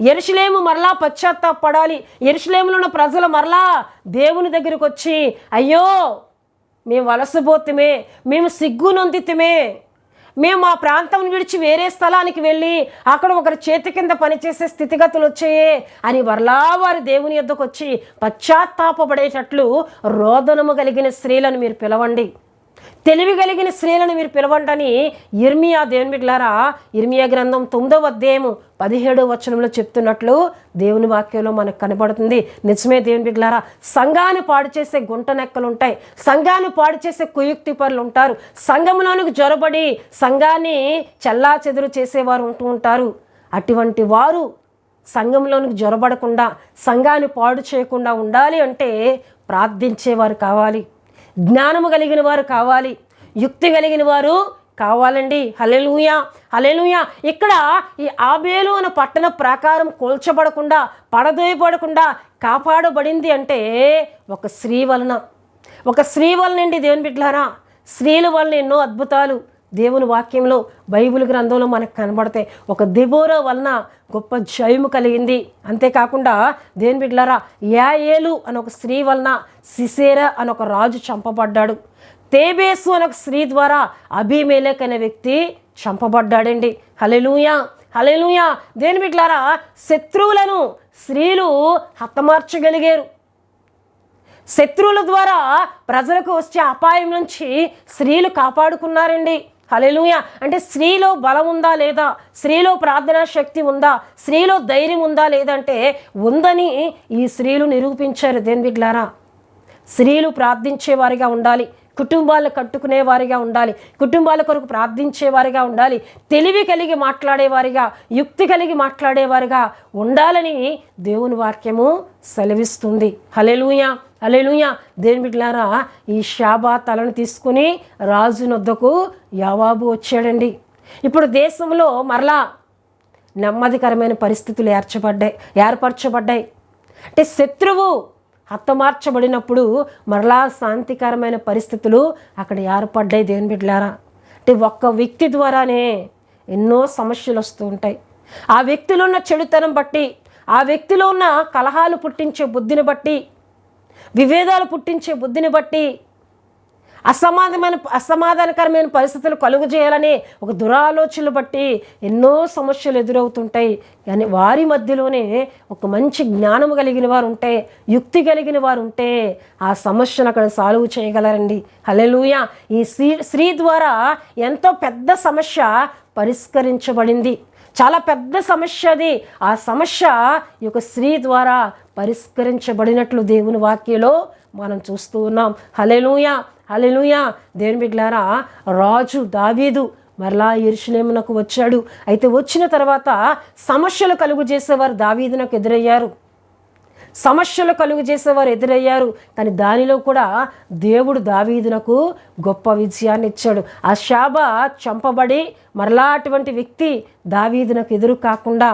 యెరూషలేము మరలా పశ్చాత్తాపడాలి, యెరూషలేములో ఉన్న ప్రజలు మరలా దేవుని దగ్గరికి వచ్చి అయ్యో మేము వలసపోతుమే, మేము సిగ్గు నొందితమే, మేము మా ప్రాంతం విడిచి వేరే స్థలానికి వెళ్ళి అక్కడ ఒకరి చేతి కింద పనిచేసే స్థితిగతులు వచ్చాయే అని మరలా వారి దేవుని యొద్దకు వచ్చి పశ్చాత్తాపపడేటట్లు రోదనము కలిగిన స్త్రీలను మీరు పిలవండి, తెలివి కలిగిన స్త్రీలను మీరు పిలవండి అని ఇర్మియా దేవుని బిడ్డలారా ఇర్మియా గ్రంథం 9వ అధ్యాయము 17వ వచనంలో చెప్తున్నట్లు దేవుని వాక్యంలో మనకు కనబడుతుంది. నిజమే దేవుని బిడ్డలారా, సంఘాన్ని పాడు చేసే గుంట నెక్కలు ఉంటాయి, సంఘాన్ని పాడు చేసే కుయుక్తి పరులు ఉంటారు, సంఘంలోనికి జొరబడి సంఘాన్ని చెల్లా చెదురు చేసేవారు ఉంటూ ఉంటారు. అటువంటి వారు సంఘంలోనికి జొరబడకుండా, సంఘాన్ని పాడు చేయకుండా ఉండాలి అంటే ప్రార్థించేవారు కావాలి, జ్ఞానము కలిగిన వారు కావాలి, యుక్తి కలిగిన వారు కావాలండి. హల్లెలూయా, హల్లెలూయా. ఇక్కడ ఈ ఆబేలు అనే పట్టణ ప్రాకారం కూల్చబడకుండా, పడదోయబడకుండా కాపాడబడింది అంటే ఒక స్త్రీ వలనండి దేవుని బిడ్డలారా. స్త్రీల వలన ఎన్నో అద్భుతాలు, దేవుని వాక్యంలో బైబిల్ గ్రంథంలో మనకు కనబడతాయి. ఒక దెబోరా వలన గొప్ప జయము కలిగింది. అంతేకాకుండా దేవుని బిడ్డలారా, యాయేలు అని ఒక స్త్రీ వలన సిసేరా అని ఒక రాజు చంపబడ్డాడు. తేబేసు అనే ఒక స్త్రీ ద్వారా అబీమెలెకు అనే వ్యక్తి చంపబడ్డాడండి. హల్లెలూయా, హల్లెలూయా. దేవుని బిడ్డలారా, శత్రువులను స్త్రీలు హతమార్చగలిగారు. శత్రువుల ద్వారా ప్రజలకు వచ్చే అపాయం నుంచి స్త్రీలు కాపాడుకున్నారండి. హల్లెలూయా. అంటే స్త్రీలో బలం ఉందా లేదా, స్త్రీలో ప్రార్థనా శక్తి ఉందా, స్త్రీలో ధైర్యం ఉందా లేదంటే ఉందని ఈ స్త్రీలు నిరూపించారు. దేవుని బిడ్డలారా, స్త్రీలు ప్రార్థించేవారిగా ఉండాలి, కుటుంబాలను కట్టుకునేవారిగా ఉండాలి, కుటుంబాల కొరకు ప్రార్థించేవారిగా ఉండాలి, తెలివి కలిగి మాట్లాడేవారిగా, యుక్తి కలిగి మాట్లాడేవారిగా ఉండాలని దేవుని వాక్యము సెలవిస్తుంది. హల్లెలూయా, హల్లెలూయా. దేవుని బిడ్డలారా, ఈ షాబా తలను తీసుకుని రాజు నొద్దకు యావాబు వచ్చాడండి. ఇప్పుడు దేశంలో మరలా నెమ్మదికరమైన పరిస్థితులు ఏర్పరచబడ్డాయి. అంటే శత్రువు హతమార్చబడినప్పుడు మరలా శాంతికరమైన పరిస్థితులు అక్కడ ఏర్పడ్డాయి. దేవుని బిడ్డలారా, అంటే ఒక్క వ్యక్తి ద్వారానే ఎన్నో సమస్యలు వస్తూ ఉంటాయి. ఆ వ్యక్తిలో ఉన్న చెడుతనం బట్టి, ఆ వ్యక్తిలో ఉన్న కలహాలు పుట్టించే బుద్ధిని బట్టి, విభేదాలు పుట్టించే బుద్ధిని బట్టి, అసమాధానకరమైన పరిస్థితులు కలుగు చేయాలని ఒక దురాలోచనలు బట్టి ఎన్నో సమస్యలు ఎదురవుతుంటాయి. కానీ వారి మధ్యలోనే ఒక మంచి జ్ఞానం కలిగిన వారు ఉంటే, యుక్తి కలిగిన వారు ఉంటే ఆ సమస్యను అక్కడ సాల్వ్ చేయగలరండి. హల్లెలూయా. ఈ స్త్రీ ద్వారా ఎంతో పెద్ద సమస్య పరిష్కరించబడింది. చాలా పెద్ద సమస్య అది. ఆ సమస్య ఈ యొక్క స్త్రీ ద్వారా పరిష్కరించబడినట్లు దేవుని వాక్యంలో మనం చూస్తూ ఉన్నాం. హల్లెలూయా, హల్లెలూయా. దేవుని బిడ్డలారా, రాజు దావీదు మరలా యెరూషలేమునకు వచ్చాడు. అయితే వచ్చిన తర్వాత సమస్యలు కలుగు చేసేవారు దావీదునకు ఎదురయ్యారు. కానీ దానిలో కూడా దేవుడు దావీదునకు గొప్ప విజయాన్ని ఇచ్చాడు. ఆ షాబా చంపబడి మరలా అటువంటి వ్యక్తి దావీదునకు ఎదురు కాకుండా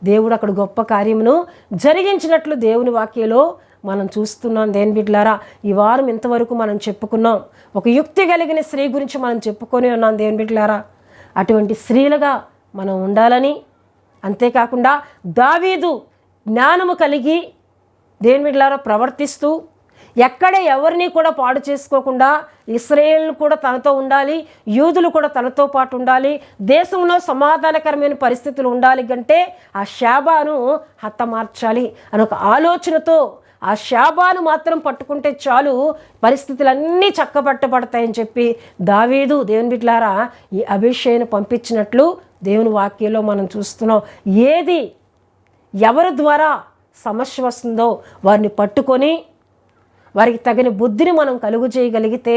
దేవుడు అక్కడ గొప్ప కార్యమును జరిగించినట్లు దేవుని వాక్యంలో మనం చూస్తున్నాం. దేవుని బిడ్డలారా, ఈ వారం ఇంతవరకు మనం చెప్పుకున్నాం. ఒక యుక్తి కలిగిన స్త్రీ గురించి మనం చెప్పుకొని ఉన్నాం. దేవుని బిడ్డలారా, అటువంటి స్త్రీలుగా మనం ఉండాలని, అంతేకాకుండా దావీదు జ్ఞానము కలిగి దేవుని బిడ్డలారా ప్రవర్తిస్తూ ఎక్కడ ఎవరిని కూడా పాడు చేసుకోకుండా ఇశ్రాయేలు కూడా తనతో ఉండాలి, యూదులు కూడా తనతో పాటు ఉండాలి, దేశంలో సమాధానకరమైన పరిస్థితులు ఉండాలి అంటే ఆ షాబాను హతమార్చాలి అని ఒక ఆలోచనతో ఆ షాబాను మాత్రం పట్టుకుంటే చాలు, పరిస్థితులన్నీ చక్కబట్టబడతాయని చెప్పి దావీదు దేవుని బిడ్డలారా ఈ అభిషేక్ను పంపించినట్లు దేవుని వాక్యంలో మనం చూస్తున్నాం. ఏది ఎవరి ద్వారా సమస్య వస్తుందో వారిని పట్టుకొని వారికి తగిన బుద్ధిని మనం కలుగు చేయగలిగితే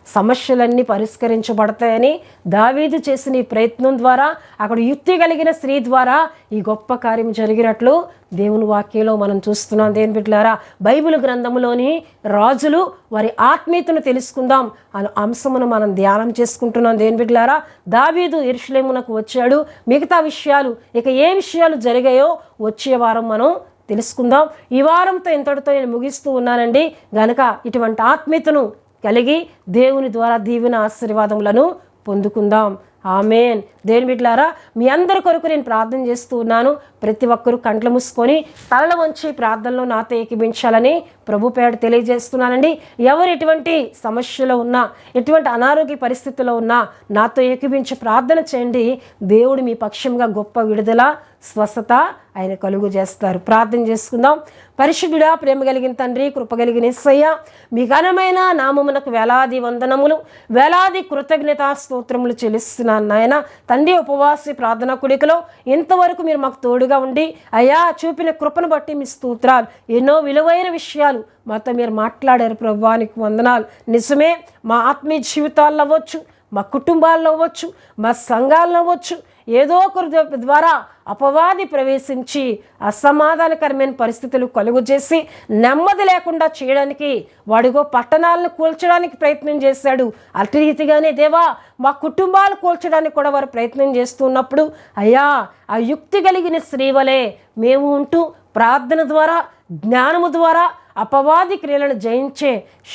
సమస్యలన్నీ పరిష్కరించబడతాయని దావీదు చేసిన ఈ ప్రయత్నం ద్వారా, అక్కడ యుక్తి కలిగిన స్త్రీ ద్వారా ఈ గొప్ప కార్యం జరిగినట్లు దేవుని వాక్యంలో మనం చూస్తున్నాం. దేవుని బిడ్డలారా, బైబిల్ గ్రంథంలోని రాజులు వారి ఆత్మీయతను తెలుసుకుందాం అనే అంశమును మనం ధ్యానం చేసుకుంటున్నాం. దేవుని బిడ్డలారా, దావీదు యెరూషలేమునకు వచ్చాడు. మిగతా విషయాలు ఇక ఏ విషయాలు జరిగాయో వచ్చే వారం మనం తెలుసుకుందాం. ఈ వారంతో ఇంతటితో నేను ముగిస్తూ ఉన్నానండి. గనక ఇటువంటి ఆత్మీయతను కలిగి దేవుని ద్వారా దీవెన ఆశీర్వాదములను పొందుకుందాం. ఆమేన్. దేవుని బిడ్డలారా, మీ అందరి కొరకు నేను ప్రార్థన చేస్తూ ఉన్నాను. ప్రతి ఒక్కరూ కండ్లు మూసుకొని తలల వంచి ప్రార్థనలో నాతో ఏకీభించాలని ప్రభు పేడ తెలియజేస్తున్నానండి. ఎవరు ఎటువంటి సమస్యలో ఉన్నా, ఎటువంటి అనారోగ్య పరిస్థితుల్లో ఉన్నా నాతో ఏకీభించి ప్రార్థన చేయండి. దేవుడు మీ పక్షంగా గొప్ప విడుదల, స్వస్థత ఆయన కలుగు చేస్తారు. ప్రార్థన చేసుకుందాం. పరిశుద్ధుడా, ప్రేమ కలిగిన తండ్రి, కృప కలిగిన యేసయ్య, మీ ఘనమైన నామమునకు వేలాది వందనములు, వేలాది కృతజ్ఞతా స్తోత్రములు చెల్లిస్తున్నాను నాయన. తండ్రి, ఉపవాసి ప్రార్థన కుడికలో ఇంతవరకు మీరు మాకు తోడుగా ఉండి అయ్యా చూపిన కృపను బట్టి మీ స్తోత్రాలు. ఎన్నో విలువైన విషయాలు మాతో మీరు మాట్లాడారు ప్రభువా, నీకు వందనాలు. నిజమే, మా ఆత్మీయ జీవితాల్లో అవ్వచ్చు, మా కుటుంబాల్లో అవ్వచ్చు, మా సంఘాల్లో అవ్వచ్చు, ఏదో ఒకరి ద్వారా అపవాది ప్రవేశించి అసమాధానకరమైన పరిస్థితులు కలుగు చేసి నెమ్మది లేకుండా చేయడానికి వాడిగో పట్టణాలను కూల్చడానికి ప్రయత్నం చేశాడు. అటు రీతిగానే దేవా మా కుటుంబాలు కూల్చడానికి కూడా వారు ప్రయత్నం చేస్తున్నప్పుడు అయ్యా ఆ యుక్తి కలిగిన స్త్రీ వలె మేము ఉంటూ ప్రార్థన ద్వారా, జ్ఞానము ద్వారా, అపవాది క్రియలను జయించే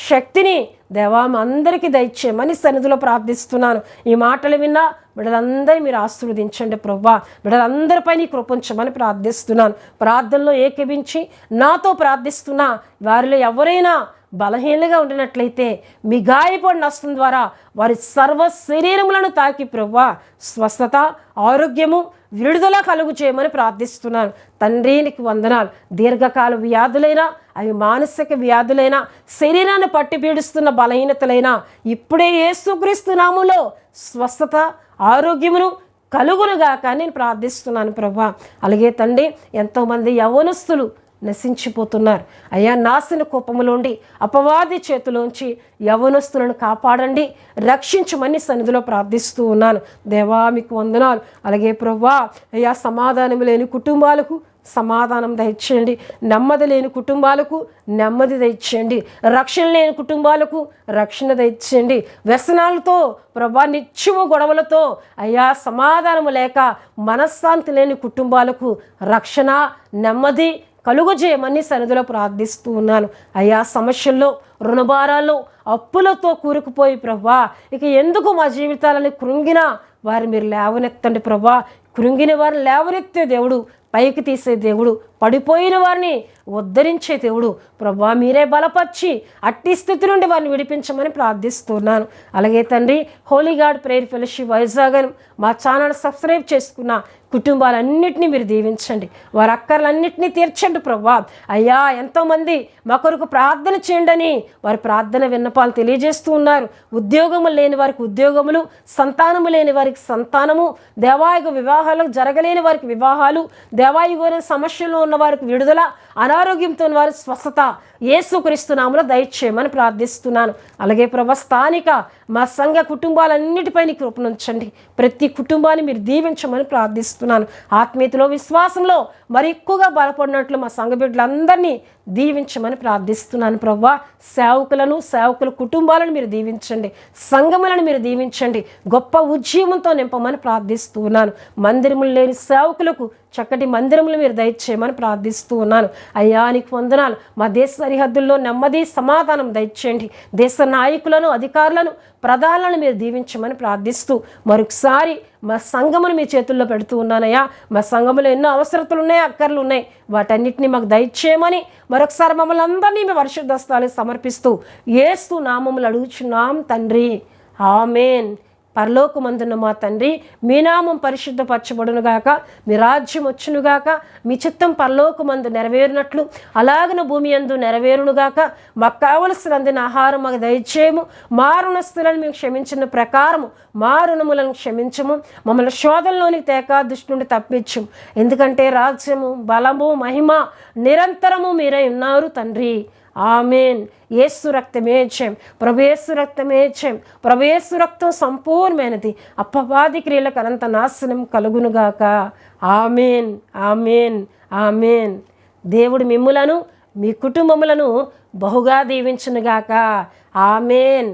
శక్తిని దేవా అందరికీ దయచేయమని సన్నిధిలో ప్రార్థిస్తున్నాను. ఈ మాటలు విన్నా బిడ్డలందరూ మీరు ఆశీర్వదించండి ప్రభువా. బిడ్డలందరిపై నీ కృపించమని ప్రార్థిస్తున్నాను. ప్రార్థనలో ఏకీభించి నాతో ప్రార్థిస్తున్నా వారిలో ఎవరైనా బలహీనగా ఉండినట్లయితే మీ గాయపడిన హస్తం ద్వారా వారి సర్వ శరీరములను తాకి ప్రభువా స్వస్థత, ఆరోగ్యము, విడుదల కలుగు చేయమని ప్రార్థిస్తున్నాను. తండ్రి నీకు వందనాలు. దీర్ఘకాల వ్యాధులైనా, అవి మానసిక వ్యాధులైనా, శరీరాన్ని పట్టి పీడిస్తున్న బలహీనతలైనా ఇప్పుడే యేసుక్రీస్తు నామములో స్వస్థత, ఆరోగ్యమును కలుగునుగాక నేను ప్రార్థిస్తున్నాను ప్రభువా. అలాగే తండ్రి ఎంతోమంది యవ్వనస్తులు నశించిపోతున్నారు అయ్యా. నాశన కోపములోండి అపవాది చేతిలోంచి యవ్వనస్తులను కాపాడండి, రక్షించమని సన్నిధిలో ప్రార్థిస్తూ ఉన్నాను. దేవా మీకు వందనాలు. అలాగే ప్రభువా అయ్యా సమాధానం లేని కుటుంబాలకు సమాధానం దయచేయండి, నెమ్మది లేని కుటుంబాలకు నెమ్మది దయచేయండి, రక్షణ లేని కుటుంబాలకు రక్షణ దయచేయండి. వ్యసనాలతో ప్రభా నిత్యము గొడవలతో అయ్యా సమాధానము లేక మనశ్శాంతి లేని కుటుంబాలకు రక్షణ, నెమ్మది కలుగజేయమని సన్నిధిలో ప్రార్థిస్తూ ఉన్నాను. అయ్యా సమస్యల్లో, రుణభారాల్లో, అప్పులతో కూరుకుపోయి ప్రభా ఇక ఎందుకు మా జీవితాలని కృంగినా వారు మీరు లేవనెత్తండి ప్రభా. కృంగిన వారిని లేవనెత్తే దేవుడు, పైకి తీసే దేవుడు, పడిపోయిన వారిని ఉద్ధరించే దేవుడు ప్రభా మీరే బలపరిచి అట్టి స్థితి నుండి వారిని విడిపించమని ప్రార్థిస్తున్నాను. అలాగే తండ్రి Holi God prayer fellowship Vizag మా ఛానల్ సబ్స్క్రైబ్ చేసుకున్న కుటుంబాలన్నింటినీ మీరు దీవించండి, వారి అక్కర్లన్నింటినీ తీర్చండి ప్రభా. అయ్యా ఎంతోమంది మా కొరకు ప్రార్థన చేయండి అని వారి ప్రార్థన విన్నపాలు తెలియజేస్తూ ఉన్నారు. ఉద్యోగములు లేని వారికి ఉద్యోగములు, సంతానము లేని వారికి సంతానము, దేవాయుగ వివాహాలు జరగలేని వారికి వివాహాలు, దేవాయుగ సమస్యల్లో ఉన్న వారికి విడుదల, అనారోగ్యంతో ఉన్న వారికి స్వస్థత యేసుక్రీస్తు నామములో దయచేయమని ప్రార్థిస్తున్నాను. అలాగే ప్రభా స్థానిక మా సంఘ కుటుంబాలన్నిటిపై నీ కృపనుంచండి, ప్రతి కుటుంబాన్ని మీరు దీవించమని ప్రార్థిస్తున్నాను. ఆత్మీయతలో, విశ్వాసంలో మరి ఎక్కువగా బలపడినట్లు మా సంఘ బిడ్డలందరినీ దీవించమని ప్రార్థిస్తున్నాను ప్రభా. సేవకుల కుటుంబాలను మీరు దీవించండి, సంఘములను మీరు దీవించండి, గొప్ప ఉజ్జీవంతో నింపమని ప్రార్థిస్తున్నాను. మందిరములు లేని సేవకులకు చక్కటి మందిరములు మీరు దయచేయమని ప్రార్థిస్తూ ఉన్నాను. అయ్యా నీకు వందనాలు. మా దేశ సరిహద్దుల్లో నెమ్మది, సమాధానం దయచేయండి. దేశ నాయకులను, అధికారులను, ప్రధానులను మీరు దీవించమని ప్రార్థిస్తూ మరొకసారి మా సంఘమును మీ చేతుల్లో పెడుతూ ఉన్నానయ్యా. మా సంఘములో ఎన్నో అవసరతలు ఉన్నాయి, అక్కర్లు ఉన్నాయి, వాటన్నిటిని మాకు దయచేయమని మరొకసారి మమ్మల్ని అందరినీ మీ పరిశుద్ధ హస్తాలకు సమర్పిస్తూ యేసు నామములు అడుగుచున్నాం తండ్రి, ఆమేన్. పరలోకమందున్న మా తండ్రి మీ నామం పరిశుద్ధపరచబడునుగాక, మీ రాజ్యం వచ్చునుగాక, మీ చిత్తం పరలోకమందు నెరవేరినట్లు అలాగన భూమి యందు నెరవేరునుగాక. మాకు కావలసినందున ఆహారం మాకు దయచేయము, మా రుణస్తులను మేము క్షమించిన ప్రకారము మా రుణములను క్షమించము, మమ్మల్ని శోధనలోనికి తేక దుష్టు నుండి తప్పించము. ఎందుకంటే రాజ్యము, బలము, మహిమ నిరంతరము మీరై ఉన్నారు తండ్రి, ఆమేన్. యేసు రక్తమే జయం, ప్రభు యేసు రక్తమే జయం, ప్రభు యేసు రక్తం సంపూర్ణమైనది, అపవాది క్రియలకు అనంత నాశనం కలుగునుగాక. ఆమేన్, ఆమేన్, ఆమేన్. దేవుడు మిమ్ములను మీ కుటుంబములను బహుగా దీవించునుగాక. ఆమేన్.